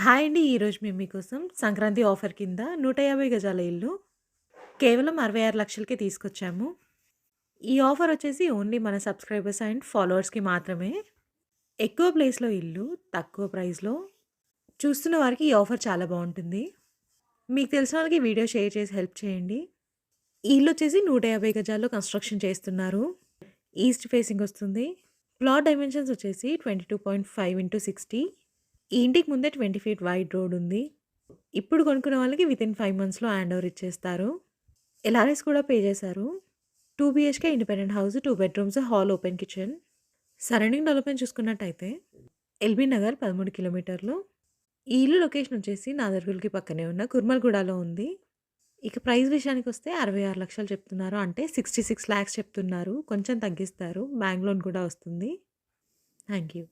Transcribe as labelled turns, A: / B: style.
A: Hi అండి. ఈరోజు మేము మీకోసం సంక్రాంతి ఆఫర్ కింద 150 గజాల ఇల్లు కేవలం 66,00,000కే తీసుకొచ్చాము. ఈ ఆఫర్ వచ్చేసి ఓన్లీ మన సబ్స్క్రైబర్స్ అండ్ ఫాలోవర్స్‌కి మాత్రమే. ఎక్కువ ప్లేస్‌లో ఇల్లు, తక్కువ ప్రైస్‌లో చూస్తున్న వారికి ఈ ఆఫర్ చాలా బావుంటుంది. మీకు తెలిసిన వాళ్ళకి ఈ వీడియో షేర్ చేసి హెల్ప్ చేయండి. ఈ ఇల్లు వచ్చేసి 150 గజాల్లో కన్‌స్ట్రక్షన్ చేస్తున్నారు. ఈస్ట్ ఫేసింగ్ వస్తుంది. ప్లాట్ డైమెన్షన్స్ వచ్చేసి 22.5x60. ఈ ఇంటికి ముందే 20 ఫీట్ వైడ్ రోడ్ ఉంది. ఇప్పుడు కొనుక్కున్న వాళ్ళకి వితిన్ 5 మంత్స్‌లో హ్యాండ్ ఓవర్ ఇచ్చేస్తారు. ఎల్ఆర్ఎస్ కూడా పే చేశారు. 2 BHK independent house, 2 bedrooms, hall, open kitchen. Surrounding development చూసుకున్నట్టయితే ఎల్బీ నగర్ 13 కిలోమీటర్లు. ఈ ఇల్లు లొకేషన్ వచ్చేసి నాగర్‌కర్నూల్‌కి పక్కనే ఉన్న కుర్మల్‌గూడలో ఉంది. ఇక ప్రైస్ విషయానికొస్తే 66,00,000 చెప్తున్నారు. అంటే 66,00,000 చెప్తున్నారు. కొంచెం తగ్గిస్తారు. బ్యాంక్ లోన్ కూడా వస్తుంది. Thank you.